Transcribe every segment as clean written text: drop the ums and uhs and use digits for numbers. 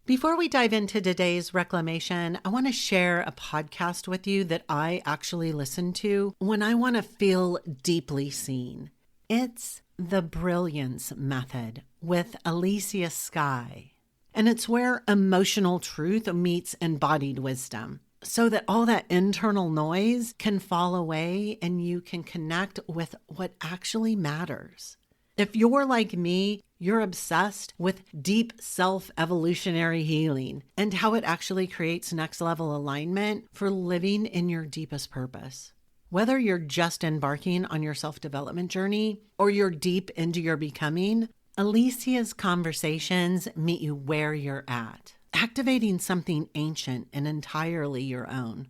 Before we dive into today's reclamation, I want to share a podcast with you that I actually listen to when I want to feel deeply seen. It's The Brilliance Method with Alicia Skye. And it's where emotional truth meets embodied wisdom, so that all that internal noise can fall away and you can connect with what actually matters. If you're like me, you're obsessed with deep self-evolutionary healing and how it actually creates next level alignment for living in your deepest purpose. Whether you're just embarking on your self-development journey or you're deep into your becoming, Alicia's conversations meet you where you're at, activating something ancient and entirely your own.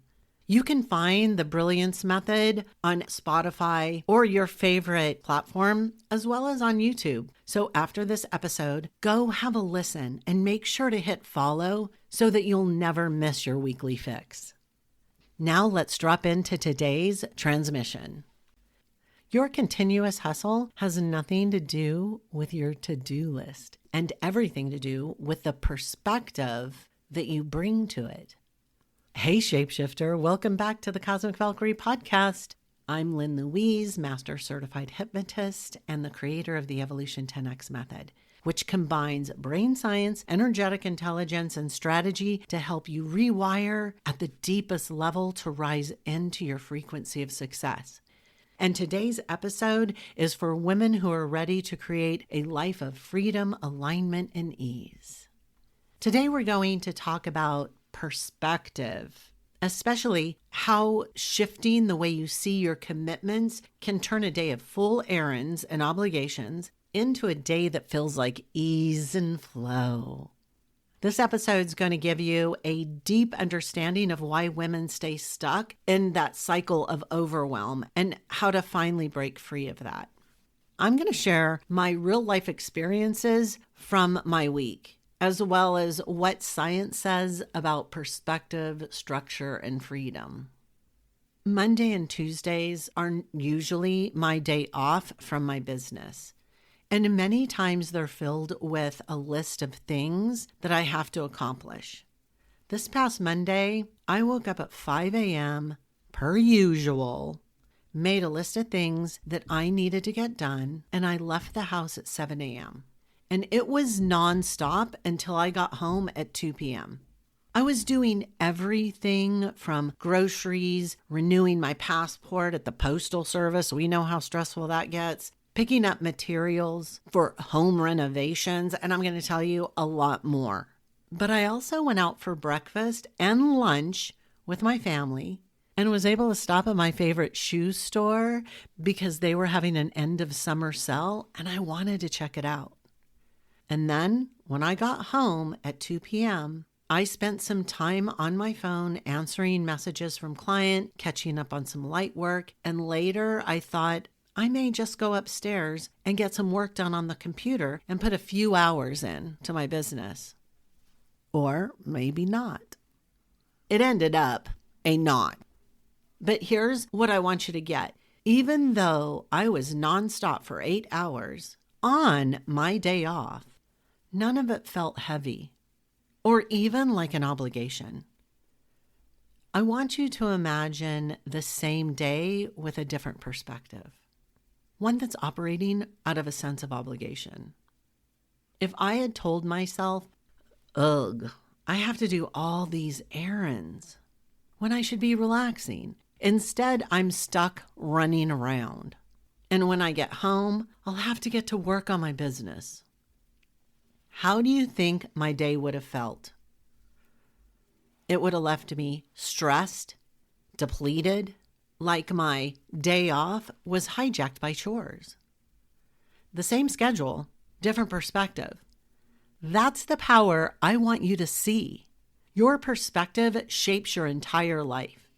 You can find the Brilliance Method on Spotify or your favorite platform, as well as on YouTube. So after this episode, go have a listen and make sure to hit follow so that you'll never miss your weekly fix. Now let's drop into today's transmission. Your continuous hustle has nothing to do with your to-do list and everything to do with the perspective that you bring to it. Hey, Shapeshifter, welcome back to the Cosmic Valkyrie podcast. I'm Lynn Louise, Master Certified Hypnotist and the creator of the Evolution 10X Method, which combines brain science, energetic intelligence, and strategy to help you rewire at the deepest level to rise into your frequency of success. And today's episode is for women who are ready to create a life of freedom, alignment, and ease. Today, we're going to talk about perspective, especially how shifting the way you see your commitments can turn a day of full errands and obligations into a day that feels like ease and flow. This episode is going to give you a deep understanding of why women stay stuck in that cycle of overwhelm and how to finally break free of that. I'm going to share my real life experiences from my week, as well as what science says about perspective, structure, and freedom. Monday and Tuesdays are usually my day off from my business. And many times they're filled with a list of things that I have to accomplish. This past Monday, I woke up at 5 a.m. per usual, made a list of things that I needed to get done, and I left the house at 7 a.m. And it was nonstop until I got home at 2 p.m. I was doing everything from groceries, renewing my passport at the postal service. We know how stressful that gets. Picking up materials for home renovations, and I'm going to tell you a lot more. But I also went out for breakfast and lunch with my family and was able to stop at my favorite shoe store because they were having an end of summer sale and I wanted to check it out. And then when I got home at 2 p.m., I spent some time on my phone answering messages from clients, catching up on some light work, and later I thought, I may just go upstairs and get some work done on the computer and put a few hours in to my business. Or maybe not. It ended up a not. But here's what I want you to get. Even though I was nonstop for 8 hours on my day off, none of it felt heavy or even like an obligation. I want you to imagine the same day with a different perspective. One that's operating out of a sense of obligation. If I had told myself, ugh, I have to do all these errands when I should be relaxing. Instead, I'm stuck running around. And when I get home, I'll have to get to work on my business. How do you think my day would have felt? It would have left me stressed, depleted, like my day off was hijacked by chores. The same schedule, different perspective. That's the power I want you to see. Your perspective shapes your entire life.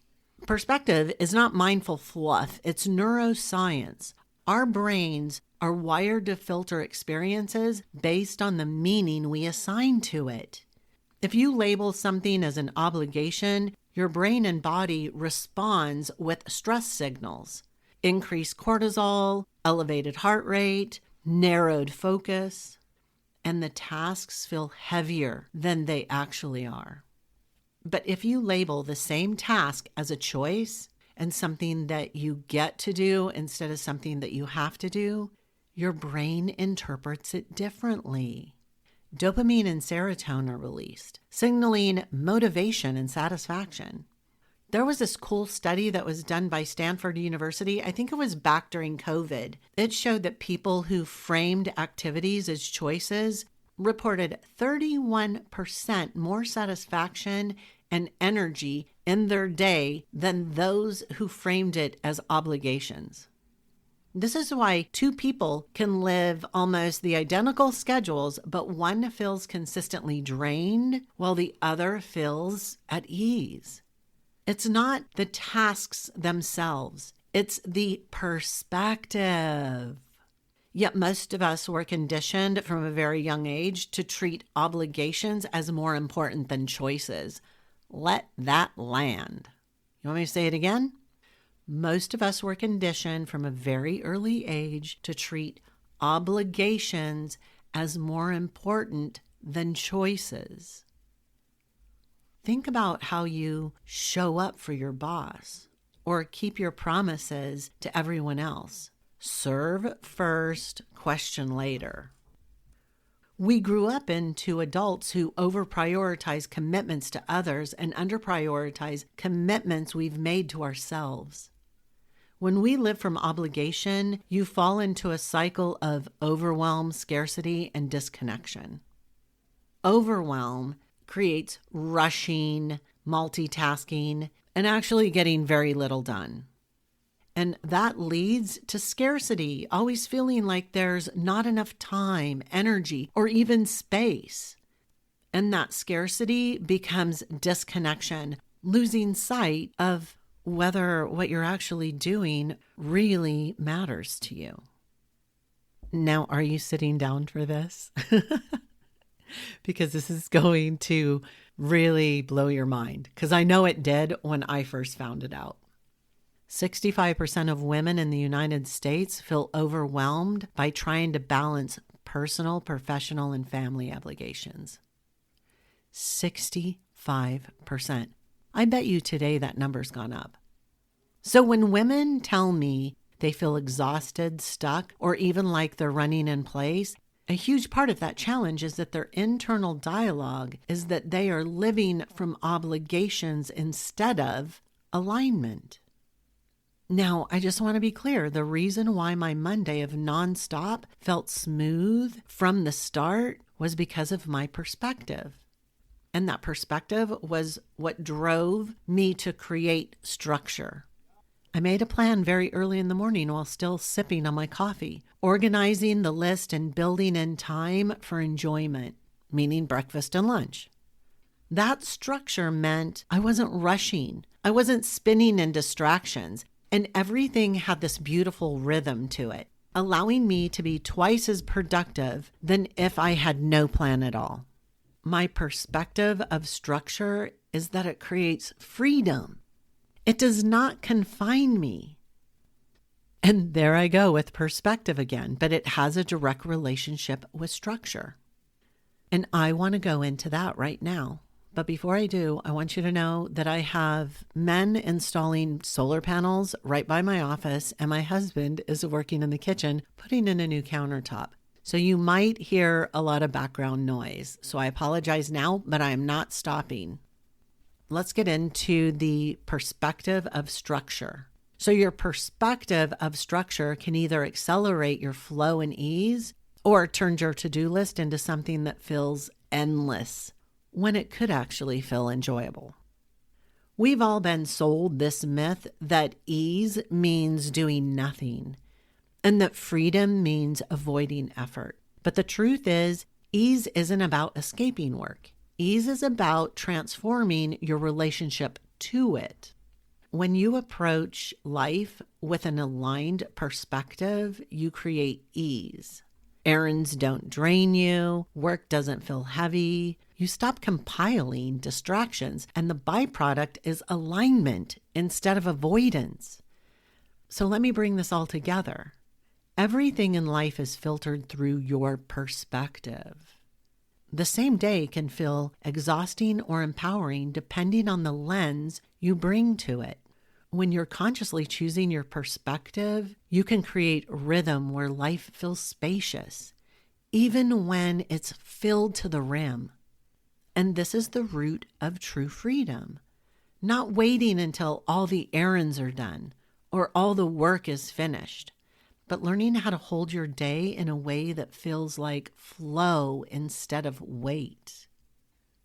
Perspective is not mindful fluff, it's neuroscience. Our brains are wired to filter experiences based on the meaning we assign to it. If you label something as an obligation, your brain and body responds with stress signals, increased cortisol, elevated heart rate, narrowed focus. and the tasks feel heavier than they actually are. But if you label the same task as a choice and something that you get to do instead of something that you have to do, your brain interprets it differently. Dopamine and serotonin are released, signaling motivation and satisfaction. There was this cool study that was done by Stanford University. I think it was back during COVID. It showed that people who framed activities as choices reported 31% more satisfaction and energy in their day than those who framed it as obligations. This is why two people can live almost the identical schedules, but one feels consistently drained while the other feels at ease. It's not the tasks themselves, it's the perspective. Yet most of us were conditioned from a very young age to treat obligations as more important than choices. Let that land. You want me to say it again? Most of us were conditioned from a very early age to treat obligations as more important than choices. Think about how you show up for your boss or keep your promises to everyone else. Serve first, question later. We grew up into adults who over-prioritize commitments to others and under-prioritize commitments we've made to ourselves. When we live from obligation, you fall into a cycle of overwhelm, scarcity, and disconnection. Overwhelm creates rushing, multitasking, and actually getting very little done. And that leads to scarcity, always feeling like there's not enough time, energy, or even space. And that scarcity becomes disconnection, losing sight of whether what you're actually doing really matters to you. Now, are you sitting down for this? Because this is going to really blow your mind, because I know it did when I first found it out. 65% of women in the United States feel overwhelmed by trying to balance personal, professional, and family obligations. 65%. I bet you today that number's gone up. So when women tell me they feel exhausted, stuck, or even like they're running in place, a huge part of that challenge is that their internal dialogue is that they are living from obligations instead of alignment. Now, I just want to be clear. The reason why my Monday of nonstop felt smooth from the start was because of my perspective. And that perspective was what drove me to create structure. I made a plan very early in the morning while still sipping on my coffee, organizing the list and building in time for enjoyment, meaning breakfast and lunch. That structure meant I wasn't rushing. I wasn't spinning in distractions. And everything had this beautiful rhythm to it, allowing me to be twice as productive than if I had no plan at all. My perspective of structure is that it creates freedom. It does not confine me. And there I go with perspective again, but it has a direct relationship with structure. And I want to go into that right now. But before I do, I want you to know that I have men installing solar panels right by my office, and my husband is working in the kitchen, putting in a new countertop. So you might hear a lot of background noise. So I apologize now, but I am not stopping. Let's get into the perspective of structure. So your perspective of structure can either accelerate your flow and ease or turn your to-do list into something that feels endless, when it could actually feel enjoyable. We've all been sold this myth that ease means doing nothing and that freedom means avoiding effort. But the truth is, ease isn't about escaping work. Ease is about transforming your relationship to it. When you approach life with an aligned perspective, you create ease. Errands don't drain you. Work doesn't feel heavy. You stop compiling distractions, and the byproduct is alignment instead of avoidance. So let me bring this all together. Everything in life is filtered through your perspective. The same day can feel exhausting or empowering depending on the lens you bring to it. When you're consciously choosing your perspective, you can create rhythm where life feels spacious, even when it's filled to the rim. And this is the root of true freedom. Not waiting until all the errands are done or all the work is finished, but learning how to hold your day in a way that feels like flow instead of weight.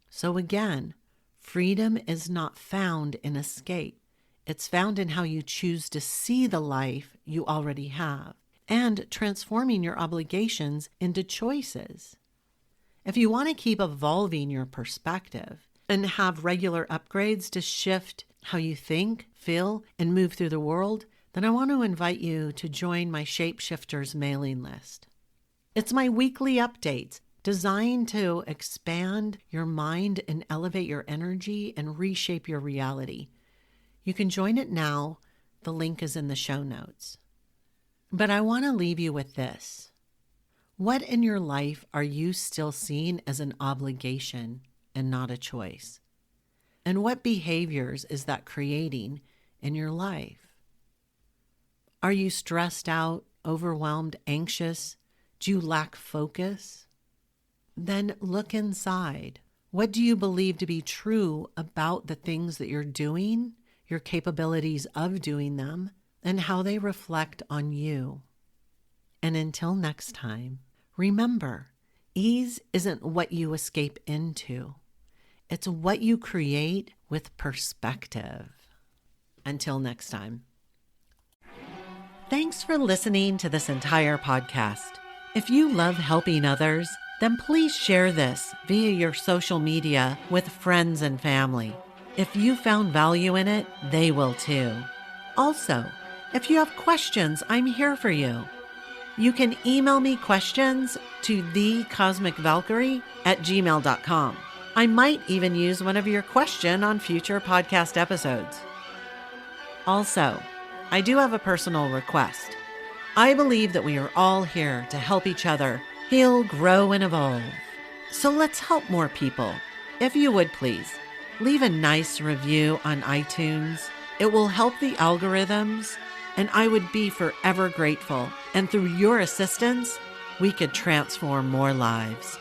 So again, freedom is not found in escape. It's found in how you choose to see the life you already have and transforming your obligations into choices. If you want to keep evolving your perspective and have regular upgrades to shift how you think, feel, and move through the world, then I want to invite you to join my Shapeshifters mailing list. It's my weekly updates designed to expand your mind and elevate your energy and reshape your reality. You can join it now. The link is in the show notes. But I want to leave you with this. What in your life are you still seeing as an obligation and not a choice? And what behaviors is that creating in your life? Are you stressed out, overwhelmed, anxious? Do you lack focus? Then look inside. What do you believe to be true about the things that you're doing, your capabilities of doing them, and how they reflect on you? And until next time, remember, ease isn't what you escape into. It's what you create with perspective. Until next time. Thanks for listening to this entire podcast. If you love helping others, then please share this via your social media with friends and family. If you found value in it, they will too. Also, if you have questions, I'm here for you. You can email me questions to thecosmicvalkyrie@gmail.com. I might even use one of your questions on future podcast episodes. Also, I do have a personal request. I believe that we are all here to help each other heal, grow, and evolve. So let's help more people. If you would please, leave a nice review on iTunes. It will help the algorithms, and I would be forever grateful. And through your assistance, we could transform more lives.